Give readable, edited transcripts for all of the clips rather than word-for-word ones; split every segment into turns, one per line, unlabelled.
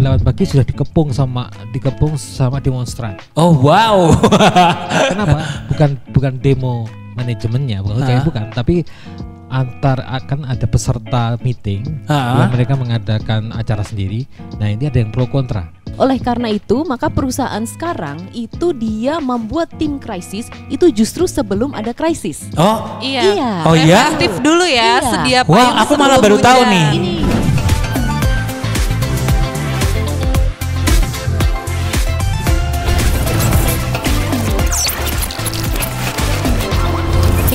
8 pagi sudah dikepung sama demonstran.
Oh wow.
Kenapa? Bukan demo manajemennya, bukan, tapi akan ada peserta meeting yang mereka mengadakan acara sendiri. Nah, ini ada yang pro kontra.
Oleh karena itu, maka perusahaan sekarang itu dia membuat tim krisis itu justru sebelum ada krisis.
Oh
iya.
Oh iya.
Aktif dulu ya,
Iya.
sedia
Wah,
payung
aku malah
sebelum
baru tahu
hujan.
nih.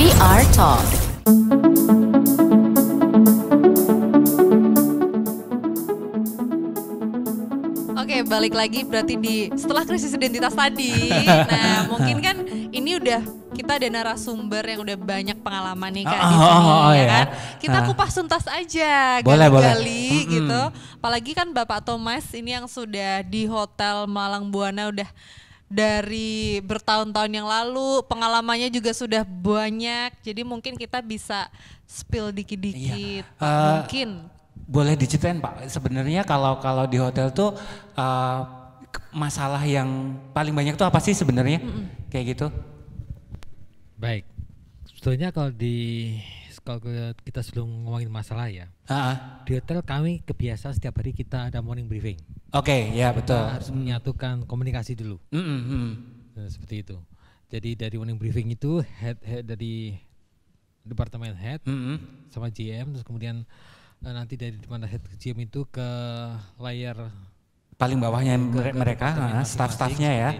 Ini VR Talk.
Oke, balik lagi berarti setelah krisis identitas tadi. Nah, mungkin kan ini udah kita ada narasumber yang udah banyak pengalaman nih Kak di sini ya kan. Kita kupas tuntas aja, gali-gali gitu. Apalagi kan Bapak Thomas ini yang sudah di Hotel Malang Buana udah dari bertahun-tahun yang lalu, pengalamannya juga sudah banyak. Jadi mungkin kita bisa spill dikit-dikit. Mungkin
boleh diceritain Pak, sebenarnya kalau di hotel tuh masalah yang paling banyak tuh apa sih sebenarnya? Kayak gitu.
Baik. Sebetulnya kalau kita sebelum ngomongin masalah ya. Di hotel kami kebiasaan setiap hari kita ada morning briefing.
Oke, ya betul.
Kita harus menyatukan komunikasi dulu. Nah, seperti itu. Jadi dari morning briefing itu head dari departemen head sama GM, terus kemudian nanti dari mana head GM itu ke layar
paling bawahnya mereka, staff-staffnya ya.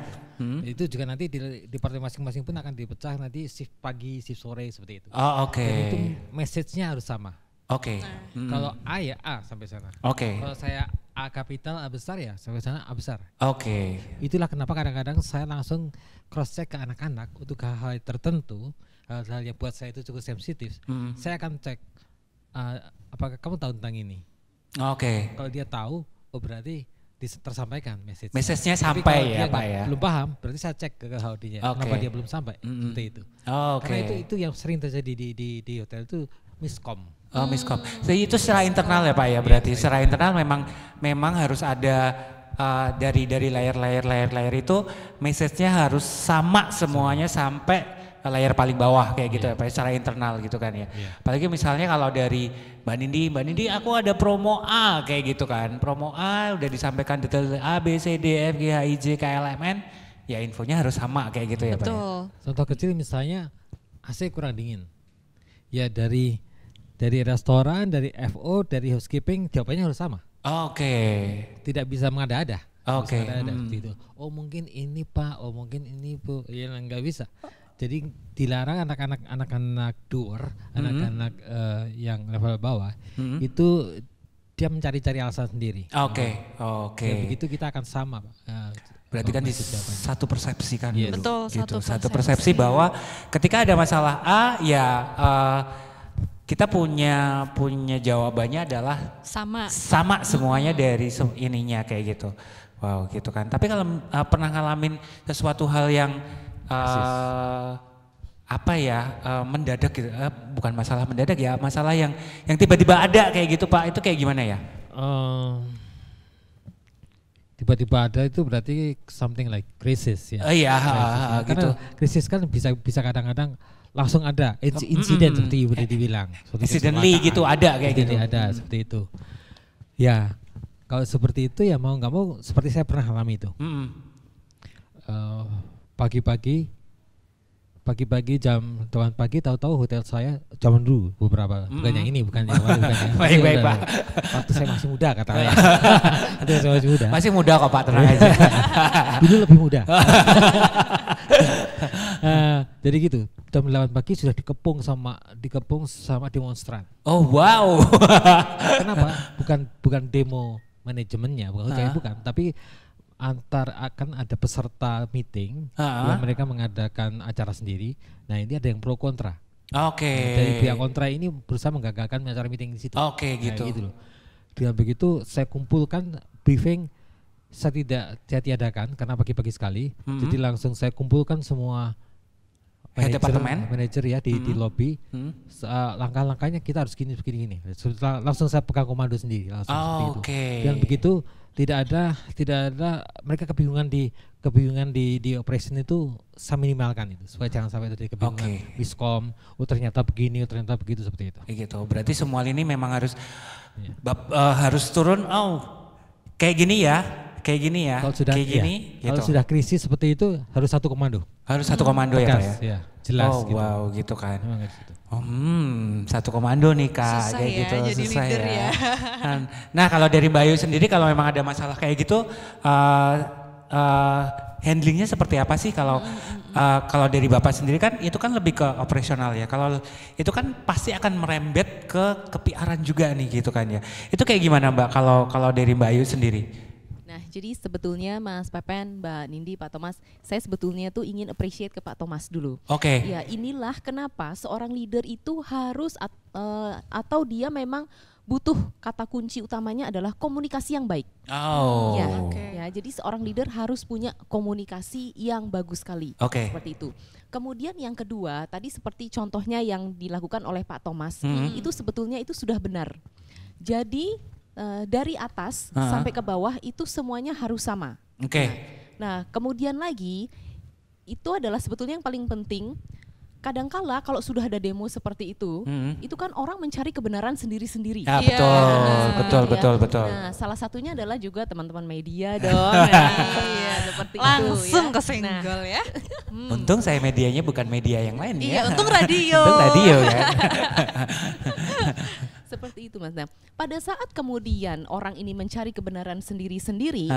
Itu juga nanti di departemen masing-masing pun akan dipecah nanti shift pagi, shift sore seperti itu.
Oh oke.
Dan itu message-nya harus sama.
Oke.
Kalau A ya A sampai sana.
Oke.
Kalau saya A kapital A besar ya sampai sana A besar.
Oke.
Itulah kenapa kadang-kadang saya langsung cross check ke anak-anak untuk hal-hal tertentu, hal-hal yang buat saya itu cukup sensitif. Saya akan cek apakah kamu tahu tentang ini.
Oke.
Kalau dia tahu, oh berarti tersampaikan message.
Message-nya
Tapi
sampai
kalau
ya
dia
Pak ya.
belum paham, berarti saya cek ke HOD-nya. Kenapa dia belum sampai? Seperti itu.
Oke.
Karena itu yang sering terjadi di hotel itu miskom.
Oh miskom. Jadi itu secara internal ya Pak ya. Berarti secara internal memang harus ada dari layar itu message-nya harus sama semuanya sampai layar paling bawah kayak gitu ya Pak, secara internal gitu kan ya. Apalagi misalnya kalau dari Mbak Nindi aku ada promo A kayak gitu kan. Promo A udah disampaikan detail A, B, C, D, F, G, H, I, J, K, L, M, N. Ya infonya harus sama kayak gitu ya Pak.
betul.
Contoh kecil misalnya AC kurang dingin. Ya dari restoran, dari FO, dari housekeeping jawabannya harus sama.
Oke.
Tidak bisa mengada-ada.
Oke.
Gitu. Oh mungkin ini Pak, oh mungkin ini Bu. Ya nggak bisa. Jadi dilarang anak-anak doer, anak-anak yang level bawah itu dia mencari-cari alasan sendiri.
Oke.
Dan begitu kita akan sama, Pak.
Berarti kan satu persepsi kan dulu.
Betul,
gitu.
satu
Satu persepsi bahwa ketika ada masalah A ya kita punya jawabannya adalah sama semuanya dari ininya kayak gitu. Wow gitu kan. Tapi kalau pernah ngalamin sesuatu hal yang mendadak gitu, bukan masalah mendadak ya, masalah yang tiba-tiba ada kayak gitu Pak, itu kayak gimana ya?
Tiba-tiba ada itu berarti something like krisis ya.
Iya, gitu.
Karena krisis kan bisa kadang-kadang langsung ada insiden seperti Ibu dibilang.
Incidentally gitu ada kayak gitu.
Ada seperti itu. Ya, kalau seperti itu ya mau nggak mau seperti saya pernah alami itu. Pagi-pagi jam 8 pagi tahu-tahu hotel saya zaman dulu beberapa bukan yang ini bukan yang
baik Pak.
Waktu saya masih muda katanya. Saya masih muda.
Masih muda kok Pak, tenang aja.
Dulu lebih muda. Jadi gitu jam 8 pagi sudah dikepung sama demonstran.
Oh wow.
Kenapa? Bukan demo manajemennya bukan tapi akan ada peserta meeting yang mereka mengadakan acara sendiri. Nah ini ada yang pro kontra.
Oke.
Dari pihak kontra ini berusaha menggagalkan acara meeting di situ.
Oke gitu.
Gitu loh. Dengan begitu saya kumpulkan briefing saya tiadakan karena pagi-pagi sekali. Jadi langsung saya kumpulkan semua manajer ya di lobby. Langkah-langkahnya kita harus gini. Langsung saya pegang komando sendiri langsung seperti itu. Dan begitu tidak ada mereka kebingungan di operation itu saya minimalkan itu supaya jangan sampai terjadi kebingungan miskom, ternyata begini, ternyata begitu, seperti itu.
Gitu. Berarti semua ini memang harus harus turun. Kayak gini ya.
Kalau sudah
kayak gini.
Kalau
Gitu.
sudah krisis seperti itu harus satu komando.
Harus satu komando ya Pak ya.
Ya, jelas.
Oh
gitu.
wow gitu kan.
Memang gitu.
Satu komando nih Kak,
Susah
kayak
ya,
gitu,
jadi
susah
leader
ya.
ya.
Nah kalau dari Mbak Ayu sendiri kalau memang ada masalah kayak gitu, handlingnya seperti apa sih kalau kalau dari Bapak sendiri kan itu kan lebih ke operasional ya. Kalau itu kan pasti akan merembet ke PR-an juga nih gitu kan ya. Itu kayak gimana Mbak kalau dari Mbak Ayu sendiri?
Nah, jadi sebetulnya Mas Pepen, Mbak Nindi, Pak Thomas, saya sebetulnya tuh ingin appreciate ke Pak Thomas dulu.
Oke.
Ya, inilah kenapa seorang leader itu harus atau dia memang butuh kata kunci utamanya adalah komunikasi yang baik.
Oh.
Ya,
Oke.
ya, jadi seorang leader harus punya komunikasi yang bagus sekali.
Oke.
Seperti itu. Kemudian yang kedua, tadi seperti contohnya yang dilakukan oleh Pak Thomas, itu sebetulnya itu sudah benar. Jadi dari atas sampai ke bawah itu semuanya harus sama.
Oke.
Nah, kemudian lagi itu adalah sebetulnya yang paling penting. Kadangkala kalau sudah ada demo seperti itu kan orang mencari kebenaran sendiri-sendiri.
Ya,
Iya,
betul.
Nah, salah satunya adalah juga teman-teman media dong. Iya, seperti
Langsung
itu ya.
kesenggol ya.
Untung saya medianya bukan media yang lain ya.
Iya, untung radio.
Untung radio kan.
Seperti itu Mas. Nah, pada saat kemudian orang ini mencari kebenaran sendiri-sendiri,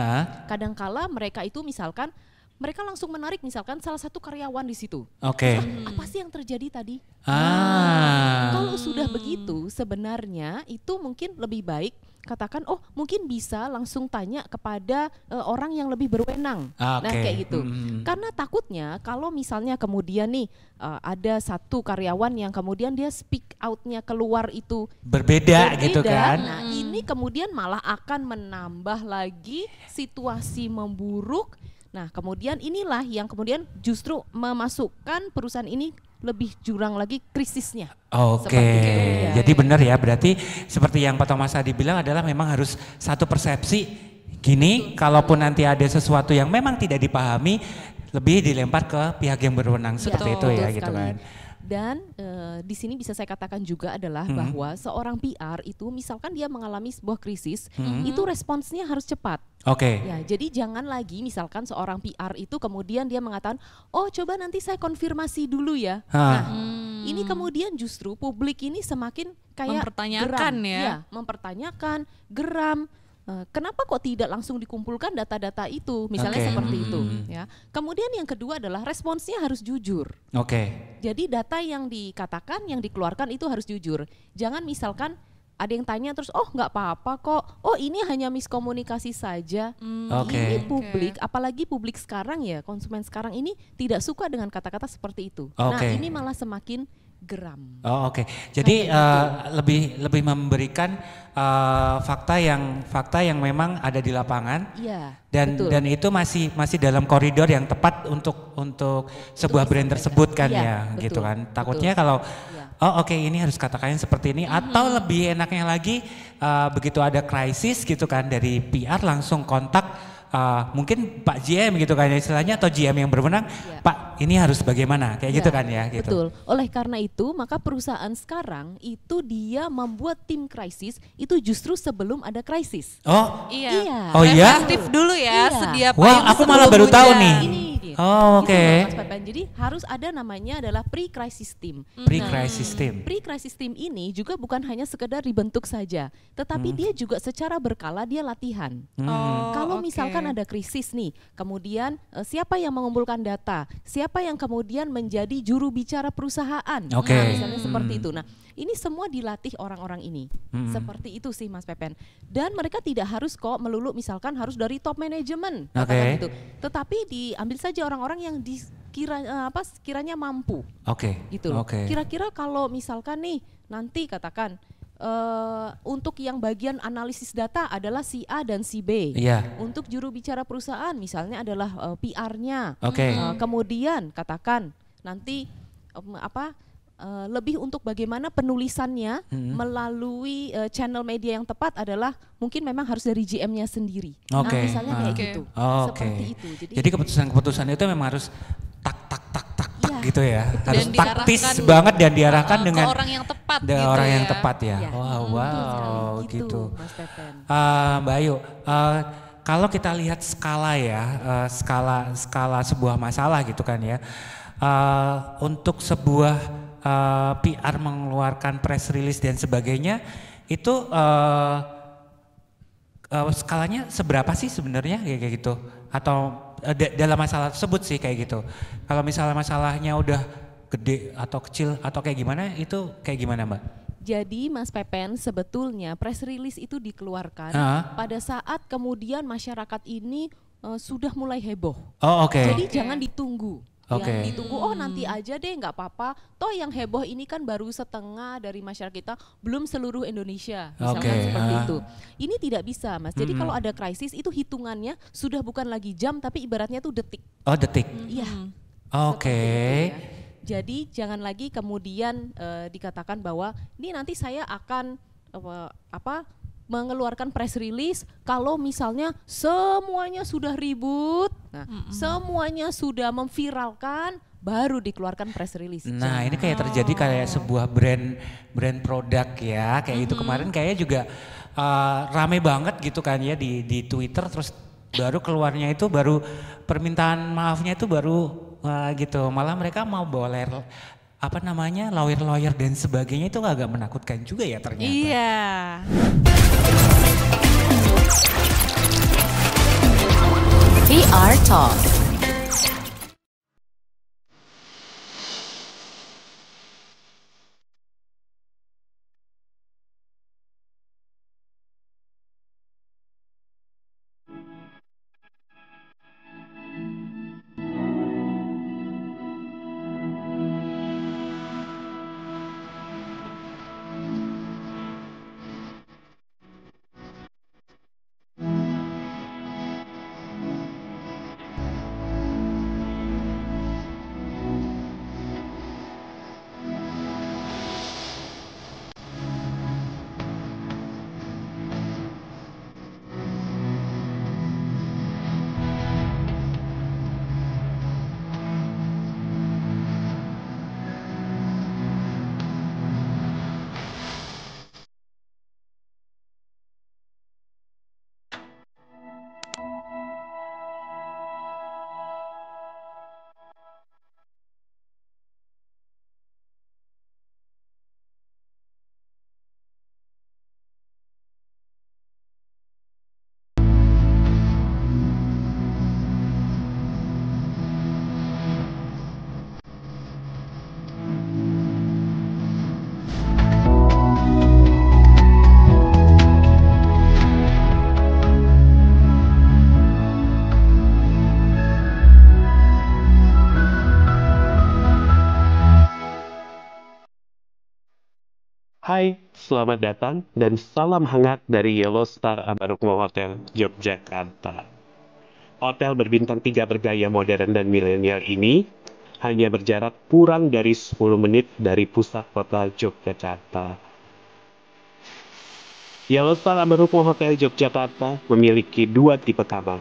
kadangkala mereka itu misalkan mereka langsung menarik misalkan salah satu karyawan di situ.
Oke.
Apa sih yang terjadi tadi?
Ah.
Kalau sudah begitu sebenarnya itu mungkin lebih baik katakan mungkin bisa langsung tanya kepada orang yang lebih berwenang. Nah kayak gitu. Karena takutnya kalau misalnya kemudian nih ada satu karyawan yang kemudian dia speak out-nya keluar itu
berbeda gitu kan.
Nah ini kemudian malah akan menambah lagi situasi memburuk. Nah kemudian inilah yang kemudian justru memasukkan perusahaan ini lebih jurang lagi krisisnya.
Oke, jadi benar ya, berarti seperti yang Pak Thomas tadi bilang adalah memang harus satu persepsi gini, kalaupun nanti ada sesuatu yang memang tidak dipahami, lebih dilempar ke pihak yang berwenang seperti itu ya gitu kan.
Dan di sini bisa saya katakan juga adalah bahwa seorang PR itu misalkan dia mengalami sebuah krisis, itu responsnya harus cepat.
Oke.
Ya, jadi jangan lagi misalkan seorang PR itu kemudian dia mengatakan, coba nanti saya konfirmasi dulu ya. Nah, ini kemudian justru publik ini semakin kayak
mempertanyakan
geram,
ya.
Mempertanyakan, geram. Kenapa kok tidak langsung dikumpulkan data-data itu, misalnya seperti itu. Ya. Kemudian yang kedua adalah responsnya harus jujur.
Oke.
Jadi data yang dikatakan, yang dikeluarkan itu harus jujur. Jangan misalkan ada yang tanya terus, nggak apa-apa kok, ini hanya miskomunikasi saja. Ini publik, apalagi publik sekarang ya, konsumen sekarang ini tidak suka dengan kata-kata seperti itu. Nah ini malah semakin geram.
Oke. Jadi lebih memberikan fakta yang memang ada di lapangan.
Iya.
Dan itu masih dalam koridor yang tepat untuk sebuah brand tersebut kan gitu kan. Takutnya kalau ini harus katakan seperti ini, atau lebih enaknya lagi begitu ada krisis gitu kan dari PR langsung kontak mungkin Pak GM gitu kan istilahnya, atau GM yang berwenang, Pak ini harus bagaimana kayak gitu kan ya gitu.
Betul. Oleh karena itu maka perusahaan sekarang itu dia membuat tim krisis itu justru sebelum ada krisis.
Iya.
Oh iya.
Aktif dulu ya, sedia payung.
Wah, aku malah baru tahu nih.
Ini
Oke.
Mas Pepen. Jadi harus ada namanya adalah pre-crisis team.
Pre-crisis team.
Pre-crisis team ini juga bukan hanya sekedar dibentuk saja, tetapi dia juga secara berkala dia latihan. Kalau misalkan ada krisis nih, kemudian siapa yang mengumpulkan data, siapa yang kemudian menjadi juru bicara perusahaan, misalnya seperti itu. Nah, ini semua dilatih orang-orang ini, seperti itu sih Mas Pepen. Dan mereka tidak harus kok melulu misalkan harus dari top manajemen, gitu. Tetapi diambil saja orang-orang yang sekiranya mampu, gitu. Kira-kira kalau misalkan nih nanti katakan untuk yang bagian analisis data adalah si A dan si B. Untuk juru bicara perusahaan misalnya adalah PR-nya. Kemudian katakan nanti lebih untuk bagaimana penulisannya melalui channel media yang tepat adalah mungkin memang harus dari GM-nya sendiri. Nah, misalnya kayak gitu. Seperti itu.
Jadi keputusan-keputusan itu memang harus tak gitu ya. Harus
Dan
taktis banget dan diarahkan dengan
orang yang tepat
dengan
gitu
orang
ya.
yang tepat ya.
Ya,
Wow, gitu.
Mas Pepen.
Mbak Ayu, kalau kita lihat skala ya, skala sebuah masalah gitu kan ya, untuk sebuah PR mengeluarkan press release dan sebagainya, itu skalanya seberapa sih sebenarnya kayak gitu? Atau dalam masalah tersebut sih kayak gitu. Kalau misalnya masalahnya udah gede atau kecil atau kayak gimana, itu kayak gimana Mbak?
Jadi Mas Pepen, sebetulnya press release itu dikeluarkan pada saat kemudian masyarakat ini sudah mulai heboh. Jadi jangan ditunggu. Yang ditunggu, oh nanti aja deh nggak apa-apa. Toh yang heboh ini kan baru setengah dari masyarakat kita, belum seluruh Indonesia. Misalkan seperti itu. Ini tidak bisa Mas. Jadi kalau ada krisis itu hitungannya sudah bukan lagi jam tapi ibaratnya itu detik.
Oh detik.
Iya. Jadi jangan lagi kemudian dikatakan bahwa ini nanti saya akan mengeluarkan press release kalau misalnya semuanya sudah ribut, semuanya sudah memviralkan, baru dikeluarkan press release.
Nah ini kayak terjadi kayak sebuah brand produk ya, kayak itu kemarin kayaknya juga rame banget gitu kan ya di Twitter, terus baru keluarnya itu baru permintaan maafnya itu baru gitu, malah mereka mau bawa lawyer dan sebagainya, itu agak menakutkan juga ya ternyata.
Iya.
VR Talk.
Hai, selamat datang dan salam hangat dari Yellow Star Ambarukmo Hotel, Yogyakarta. Hotel berbintang 3 bergaya modern dan milenial ini hanya berjarak kurang dari 10 menit dari pusat kota Yogyakarta. Yellow Star Ambarukmo Hotel Yogyakarta memiliki 2 tipe kamar,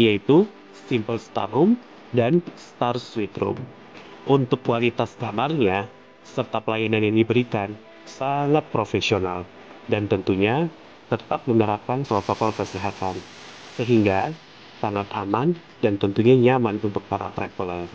yaitu Simple Star Room dan Star Suite Room. Untuk kualitas kamarnya serta pelayanan yang diberikan sangat profesional dan tentunya tetap menerapkan protokol kesehatan sehingga sangat aman dan tentunya nyaman untuk para traveler.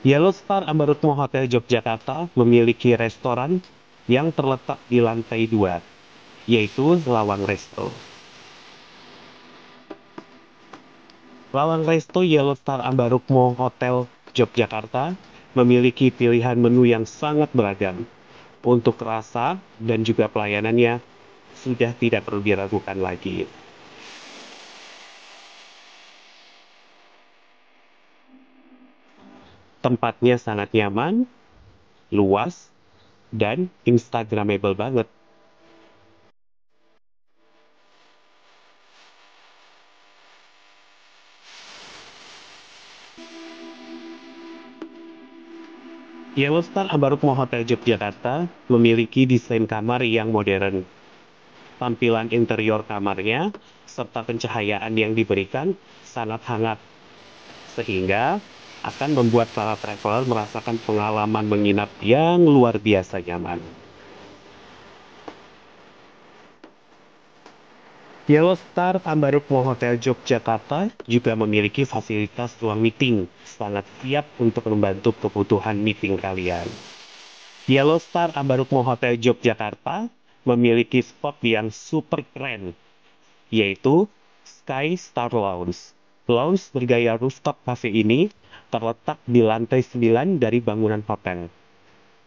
Yellow Star Ambarukmo Hotel Yogyakarta memiliki restoran yang terletak di lantai 2, yaitu Lawang Resto. Lawang Resto Yellow Star Ambarukmo Hotel Yogyakarta memiliki pilihan menu yang sangat beragam. Untuk rasa dan juga pelayanannya sudah tidak perlu diragukan lagi. Tempatnya sangat nyaman, luas, dan instagramable banget. Yellow Star Ambarukmo Hotel Yogyakarta memiliki desain kamar yang modern. Tampilan interior kamarnya serta pencahayaan yang diberikan sangat hangat, sehingga akan membuat para traveler merasakan pengalaman menginap yang luar biasa nyaman. Yellow Star Ambarukmo Hotel Yogyakarta juga memiliki fasilitas ruang meeting, sangat siap untuk membantu kebutuhan meeting kalian. Yellow Star Ambarukmo Hotel Yogyakarta memiliki spot yang super keren, yaitu Sky Star Lounge. Lounge bergaya rooftop cafe ini terletak di lantai 9 dari bangunan hotel.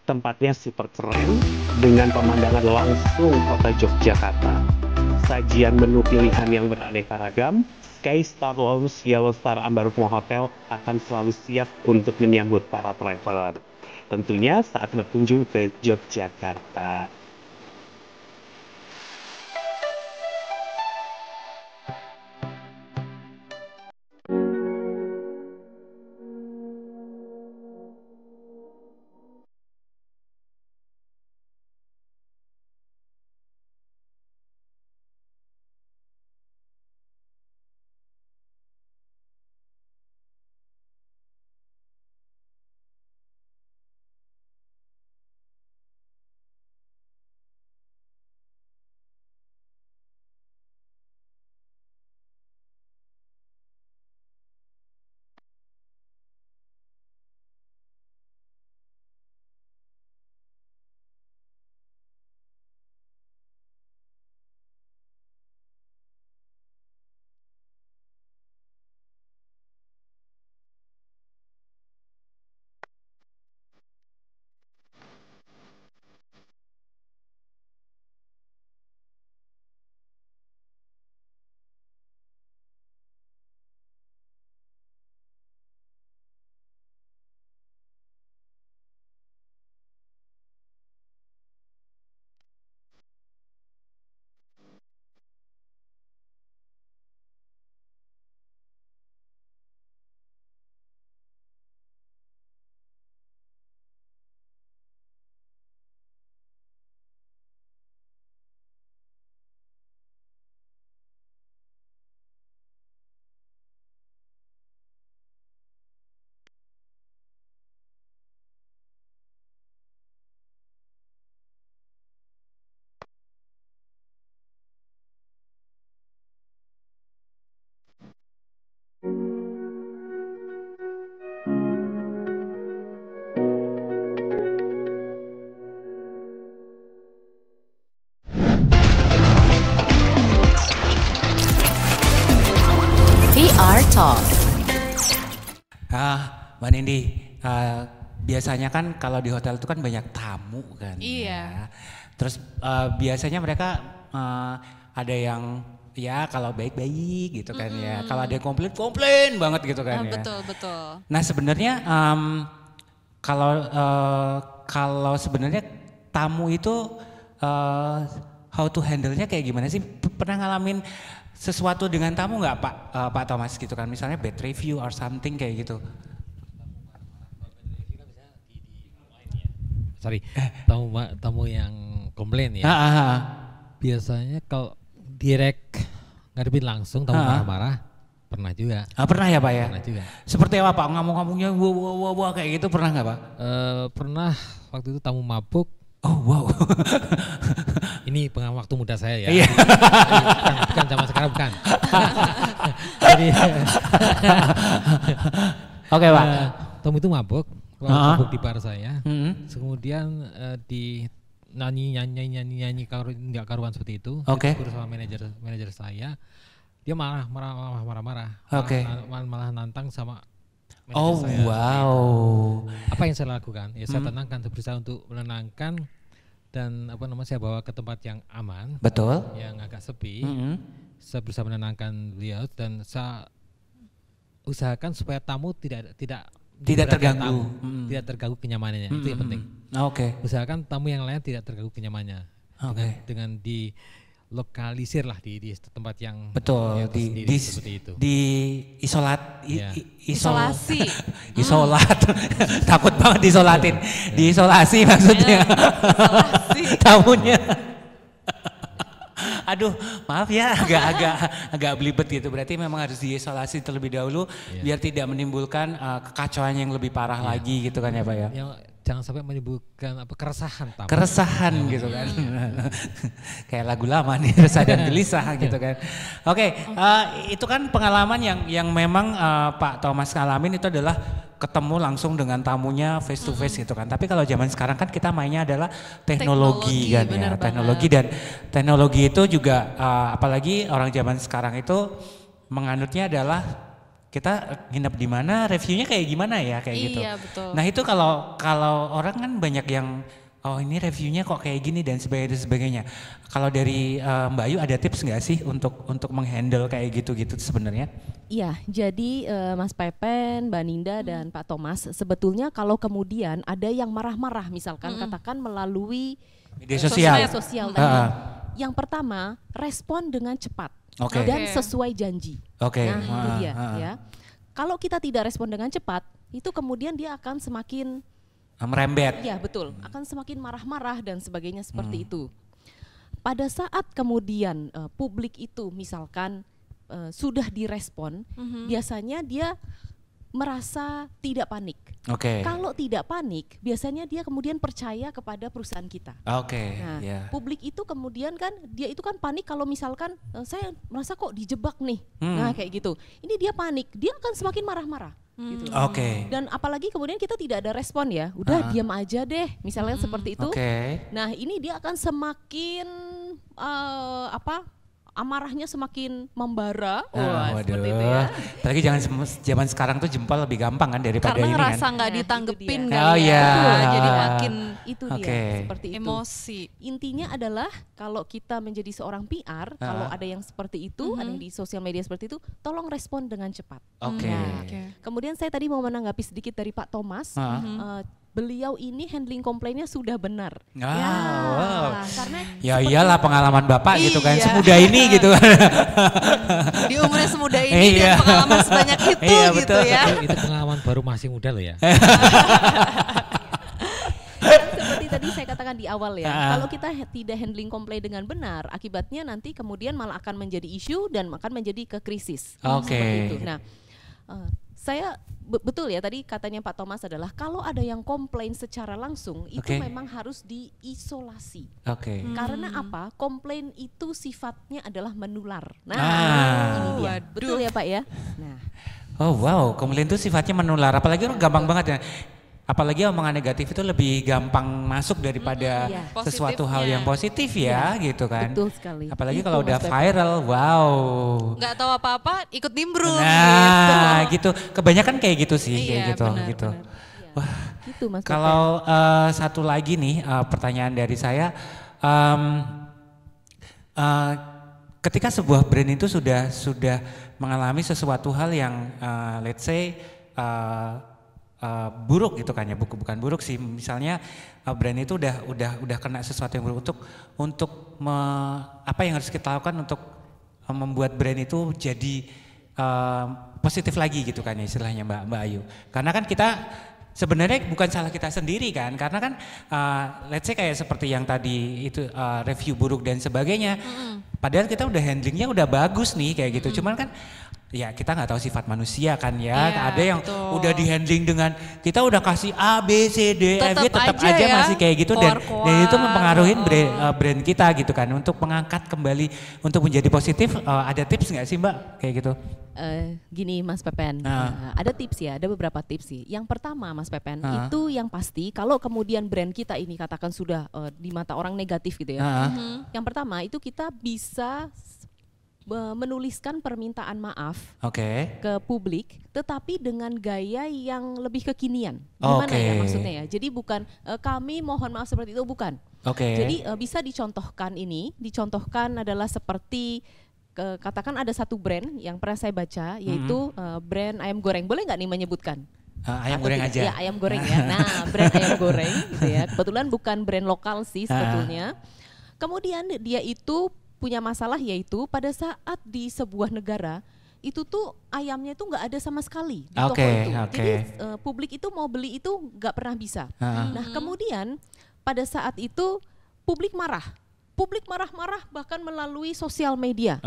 Tempatnya super keren dengan pemandangan langsung kota Yogyakarta. Sajian menu pilihan yang beraneka ragam, Sky Star Lounge Yellow Star Ambarukmo Hotel akan selalu siap untuk menyambut para traveler. Tentunya saat berkunjung ke Yogyakarta.
VR Talk.
Mbak Nindi, biasanya kan kalau di hotel itu kan banyak tamu kan.
Iya.
Ya. Terus biasanya mereka ada yang ya kalau baik-baik gitu kan ya. Kalau ada yang komplain banget gitu kan ya.
Betul, betul.
Nah sebenarnya kalau sebenarnya tamu itu how to handle-nya kayak gimana sih? Pernah ngalamin sesuatu dengan tamu nggak Pak Thomas gitu kan? Misalnya bad review or something kayak gitu.
Sorry, tamu yang komplain ya. Biasanya kalau direct ngadepin langsung tamu marah-marah, pernah juga.
Pernah ya Pak ya?
Pernah juga.
Seperti apa Pak? Ngomong-ngomongnya wah kayak gitu pernah nggak Pak?
Pernah waktu itu tamu mabuk.
Oh wow.
Ini pengalaman waktu muda saya ya.
Iya.
bukan zaman sekarang bukan. Jadi,
Oke Pak.
tamu itu mabuk di bar saya. Kemudian di nyanyi nggak karuan seperti itu.
Oke.
Bersama manajer saya, dia marah.
Oke.
Malah nantang sama manajer
Oh
saya.
wow.
Apa yang saya lakukan? Ya saya tenangkan, berusaha untuk menenangkan dan saya bawa ke tempat yang aman.
Betul.
Yang agak sepi. Saya berusaha menenangkan beliau dan saya usahakan supaya tamu tidak
terganggu.
Tidak terganggu kenyamanannya. Itu yang penting.
Oke.
Usahakan tamu yang lain tidak terganggu kenyamanannya.
Oke.
Dengan lokalisir lah di tempat yang
betul
yang tersendiri, seperti itu.
Isolasi.
Isolat. Takut banget disolatin. Diisolasi maksudnya.
Isolasi.
Tamunya. Aduh, maaf ya, agak belibet gitu. Berarti memang harus diisolasi terlebih dahulu biar tidak menimbulkan kekacauan yang lebih parah lagi gitu kan ya Pak ya.
Jangan sampai menimbulkan keresahan tamu.
Keresahan gitu kan. Kayak lagu lama nih, resah dan gelisah gitu kan. Oke, itu kan pengalaman yang memang Pak Thomas ngalamin itu adalah ketemu langsung dengan tamunya face to face gitu kan. Tapi kalau zaman sekarang kan kita mainnya adalah teknologi kan ya. Teknologi dan teknologi itu juga apalagi orang zaman sekarang itu menganutnya adalah kita nginep di mana, reviewnya kayak gimana ya kayak gitu.
Iya, betul.
Nah itu kalau orang kan banyak yang oh ini reviewnya kok kayak gini dan sebagainya. Kalau dari Mbak Ayu ada tips nggak sih untuk menghandle kayak gitu sebenarnya?
Iya, jadi Mas Pepen, Mbak Ninda dan Pak Thomas sebetulnya kalau kemudian ada yang marah-marah misalkan katakan melalui
media sosial.
Yang pertama respon dengan cepat.
Okay.
Dan sesuai janji.
Okay.
Nah itu dia ya. Kalau kita tidak respon dengan cepat, itu kemudian dia akan semakin
merembet.
Iya betul, akan semakin marah-marah dan sebagainya seperti itu. Pada saat kemudian publik itu misalkan sudah direspon, biasanya dia merasa tidak panik. Kalau tidak panik, biasanya dia kemudian percaya kepada perusahaan kita. Nah, publik itu kemudian kan dia itu kan panik kalau misalkan saya merasa kok dijebak nih. Nah, kayak gitu. Ini dia panik, dia akan semakin marah-marah. Gitu. Dan apalagi kemudian kita tidak ada respon ya, udah diam aja deh, misalnya seperti itu. Nah, ini dia akan semakin amarahnya semakin membara. Seperti itu ya.
Apalagi zaman sekarang tuh jempol lebih gampang kan daripada
karena
ini kan.
Karena ngerasa nggak ditanggepin kan
jadi
makin
itu dia seperti itu.
Emosi.
Intinya adalah kalau kita menjadi seorang PR, kalau ada yang seperti itu, ada yang di sosial media seperti itu, tolong respon dengan cepat. Kemudian saya tadi mau menanggapi sedikit dari Pak Thomas. Beliau ini handling komplainnya sudah benar. Karena
iyalah pengalaman Bapak gitu kan, semudah ini gitu kan.
Di umurnya semudah ini dan pengalaman sebanyak itu gitu ya.
Itu pengalaman baru masih muda loh ya.
Seperti tadi saya katakan di awal ya, kalau kita tidak handling komplain dengan benar, akibatnya nanti kemudian malah akan menjadi isu dan akan menjadi ke krisis. Seperti itu. Nah, saya betul ya tadi katanya Pak Thomas adalah kalau ada yang komplain secara langsung itu memang harus diisolasi. Karena apa? Komplain itu sifatnya adalah menular. Nah, ini dia. Betul ya Pak ya? Nah.
Oh wow, komplain itu sifatnya menular. Apalagi orang gampang banget ya. Apalagi omongan negatif itu lebih gampang masuk daripada sesuatu hal yang positif ya gitu kan.
Betul sekali.
Apalagi kalau udah viral, wow.
Nggak tahu apa-apa, ikut nimbrung.
Nah, gitu. Kebanyakan kayak gitu sih, kayak gitu. Gitu. Wah,
gitu, Mas.
Kalau satu lagi nih pertanyaan dari saya, ketika sebuah brand itu sudah mengalami sesuatu hal yang let's say buruk gitu kan ya, bukan buruk sih, misalnya brand itu udah kena sesuatu yang buruk untuk apa yang harus kita lakukan untuk membuat brand itu jadi positif lagi gitu kan ya istilahnya Mbak Ayu. Karena kan kita sebenarnya bukan salah kita sendiri kan, karena kan let's say kayak seperti yang tadi itu review buruk dan sebagainya. Padahal kita udah handlingnya udah bagus nih kayak gitu, cuman kan ya kita nggak tahu sifat manusia kan ya. Ada yang udah di handling dengan kita udah kasih A, B, C, D, F, G tetap aja ya, masih kayak gitu dan itu mempengaruhi brand kita gitu kan. Untuk mengangkat kembali untuk menjadi positif, ada tips nggak sih Mbak kayak gitu?
Gini Mas Pepen, ada tips ya, ada beberapa tips sih. Yang pertama Mas Pepen, itu yang pasti kalau kemudian brand kita ini katakan sudah di mata orang negatif gitu ya. Yang pertama itu kita bisa menuliskan permintaan maaf ke publik, tetapi dengan gaya yang lebih kekinian. Gimana ya maksudnya ya? Jadi bukan kami mohon maaf seperti itu, bukan. Jadi bisa dicontohkan adalah seperti katakan ada satu brand yang pernah saya baca, yaitu brand ayam goreng. Boleh nggak nih menyebutkan?
Ayam goreng aja.
Ya ayam goreng ya. Nah brand ayam goreng gitu ya. Kebetulan bukan brand lokal sih sebetulnya. Kemudian dia itu punya masalah yaitu pada saat di sebuah negara itu tuh ayamnya itu nggak ada sama sekali di toko itu. Jadi publik itu mau beli itu nggak pernah bisa. Nah kemudian pada saat itu publik marah bahkan melalui sosial media.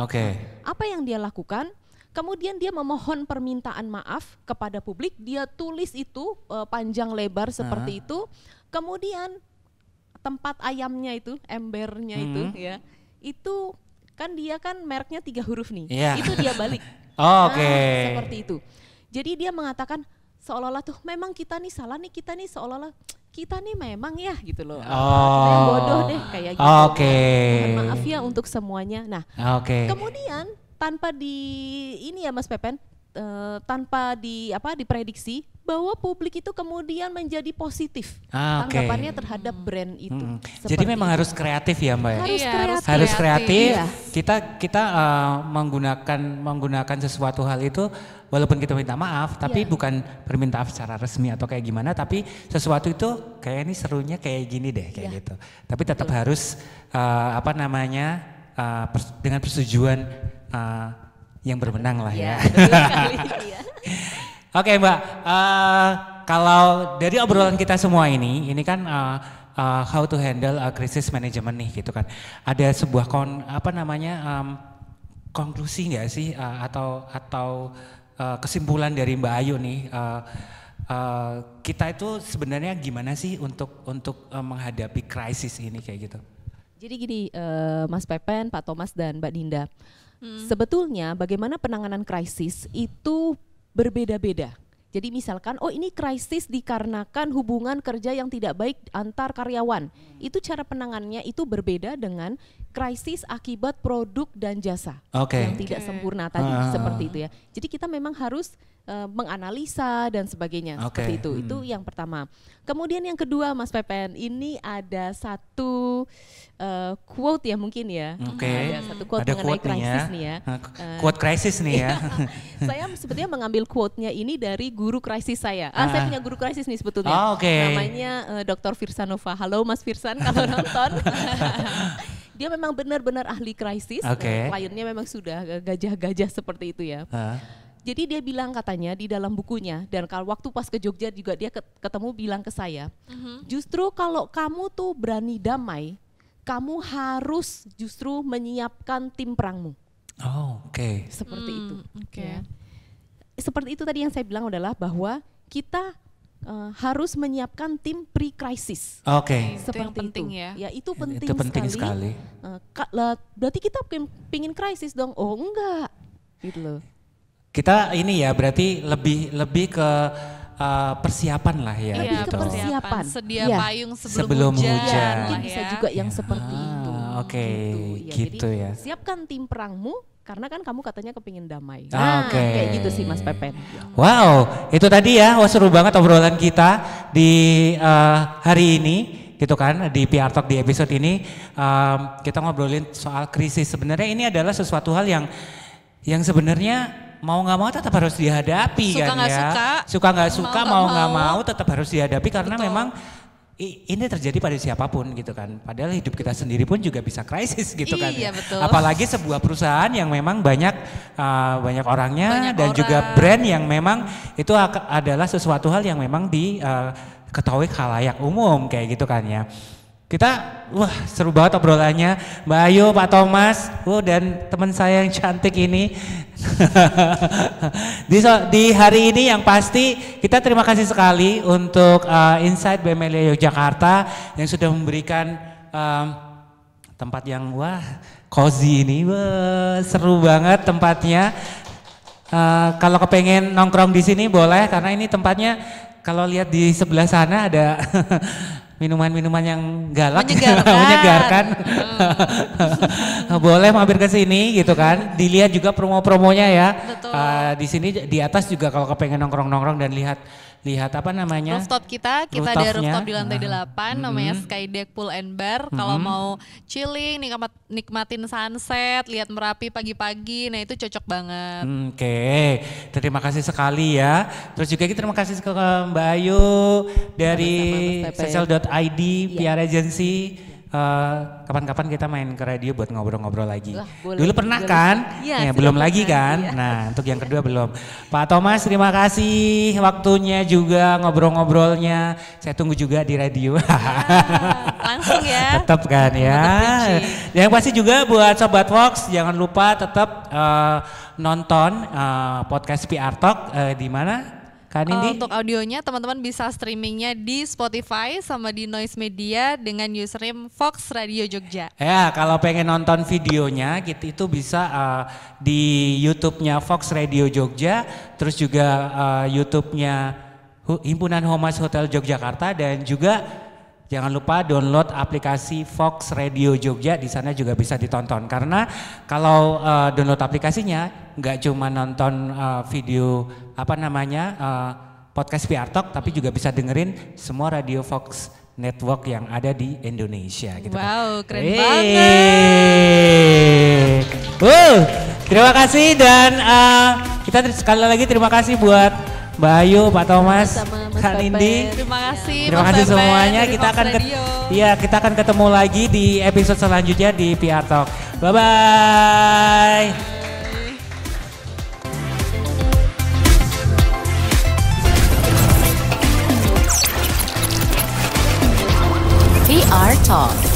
Apa yang dia lakukan? Kemudian dia memohon permintaan maaf kepada publik. Dia tulis itu panjang lebar seperti itu. Kemudian tempat ayamnya itu, embernya itu ya, itu kan dia kan mereknya 3 huruf nih. Itu dia balik. Seperti itu. Jadi dia mengatakan seolah-olah tuh memang kita nih salah nih, kita nih seolah-olah kita nih memang ya gitu loh. Kita yang bodoh deh kayak gitu. Mohon maaf ya untuk semuanya. Nah, kemudian tanpa ini ya Mas Pepen, tanpa diprediksi bahwa publik itu kemudian menjadi positif tanggapannya terhadap brand itu.
Jadi memang harus kreatif ya Mbak ya? Harus kreatif. Kita menggunakan sesuatu hal itu walaupun kita minta maaf, tapi bukan permintaan secara resmi atau kayak gimana, tapi sesuatu itu kayak ini serunya kayak gini deh kayak gitu. Tapi tetap harus dengan persetujuan yang berwenang lah ya. Oke Mbak, kalau dari obrolan kita semua ini kan how to handle crisis management nih gitu kan. Ada sebuah konklusi nggak sih atau kesimpulan dari Mbak Ayu nih, kita itu sebenarnya gimana sih untuk menghadapi krisis ini kayak gitu?
Jadi gini Mas Pepen, Pak Thomas dan Mbak Dinda, sebetulnya bagaimana penanganan krisis itu berbeda-beda. Jadi misalkan, ini krisis dikarenakan hubungan kerja yang tidak baik antar karyawan. Itu cara penanganannya itu berbeda dengan krisis akibat produk dan jasa yang tidak sempurna tadi, seperti itu ya. Jadi kita memang harus menganalisa dan sebagainya, seperti itu. Itu yang pertama. Kemudian yang kedua Mas Pepen, ini ada satu quote ya mungkin ya. Ada satu quote mengenai krisis nih ya.
Quote krisis nih ya.
Saya sebetulnya mengambil quote-nya ini dari guru krisis saya. Saya punya guru krisis nih sebetulnya. Namanya Dr. Firsanova. Halo Mas Firsan kalau nonton. Dia memang benar-benar ahli krisis. Kliennya memang sudah gajah-gajah seperti itu ya. Jadi dia bilang katanya di dalam bukunya, dan kalau waktu pas ke Jogja juga dia ketemu bilang ke saya, justru kalau kamu tuh berani damai, kamu harus justru menyiapkan tim perangmu. Seperti itu. Ya. Seperti itu tadi yang saya bilang adalah bahwa kita harus menyiapkan tim pre-crisis. Seperti itu.
Penting ya.
Ya itu penting sekali. Berarti kita pingin krisis dong? Oh enggak, gitu loh.
Kita ini ya berarti lebih ke persiapan lah ya.
Lebih ke persiapan.
Sedia payung sebelum hujan.
Mungkin bisa juga yang seperti itu.
Gitu ya.
Siapkan tim perangmu karena kan kamu katanya kepingin damai. Kayak gitu sih Mas Pepen.
Wow, itu tadi ya, seru banget obrolan kita di hari ini. Gitu kan, di PR Talk di episode ini kita ngobrolin soal krisis. Sebenarnya ini adalah sesuatu hal yang sebenarnya mau nggak mau tetap harus dihadapi
suka
kan
gak
ya. Suka nggak suka, mau nggak mau tetap harus dihadapi karena memang ini terjadi pada siapapun gitu kan. Padahal hidup kita sendiri pun juga bisa krisis gitu kan.
Betul.
Apalagi sebuah perusahaan yang memang banyak orangnya dan juga brand yang memang itu adalah sesuatu hal yang memang diketahui khalayak umum kayak gitu kan ya. Kita, seru banget obrolannya, Mbak Ayu, Pak Thomas, dan teman saya yang cantik ini. Di hari ini yang pasti kita terima kasih sekali untuk Insight by Melia Yogyakarta yang sudah memberikan tempat yang cozy ini, seru banget tempatnya. Kalau kepengen nongkrong di sini boleh karena ini tempatnya kalau lihat di sebelah sana ada minuman-minuman yang galak, menyegarkan. Boleh mampir ke sini gitu kan. Dilihat juga promo-promonya ya. Di sini di atas juga kalau kepengen nongkrong-nongkrong dan lihat apa namanya?
Rooftop kita ada rooftop di lantai 8 namanya Sky Deck Pool and Bar. Kalau mau chilling, nikmatin sunset, lihat Merapi pagi-pagi, nah itu cocok banget.
Terima kasih sekali ya. Terus juga kita terima kasih ke Mbak Ayu dari Social.id PR Agency. kapan-kapan kita main ke radio buat ngobrol-ngobrol lagi.
Wah, boleh,
Dulu pernah
boleh.
kan?
Iya,
Belum
sudah
lagi
pernah,
kan?
iya.
Nah, untuk yang kedua belum. Pak Thomas, terima kasih waktunya juga ngobrol-ngobrolnya. Saya tunggu juga di radio.
Langsung ya.
Tetap kan ya. Yang pasti juga buat Sobat Vox, jangan lupa tetap nonton podcast PR Talk di mana? Kak Nindi?
Untuk audionya teman-teman bisa streamingnya di Spotify sama di Noise Media dengan username Fox Radio Jogja.
Ya, kalau pengen nonton videonya gitu itu bisa di YouTube-nya Fox Radio Jogja, terus juga YouTube-nya Himpunan Humas Hotel Yogyakarta, dan juga jangan lupa download aplikasi Fox Radio Jogja, di sana juga bisa ditonton. Karena kalau download aplikasinya nggak cuma nonton video podcast PR Talk, tapi juga bisa dengerin semua radio Fox Network yang ada di Indonesia gitu.
Wow, keren
banget. Terima kasih, dan kita sekali lagi terima kasih buat Mbak Ayu, Pak Thomas, Kak Nindi.
Terima kasih.
Terima kasih semuanya. Kita akan ketemu lagi di episode selanjutnya di PR Talk. Bye bye.
PR Talk.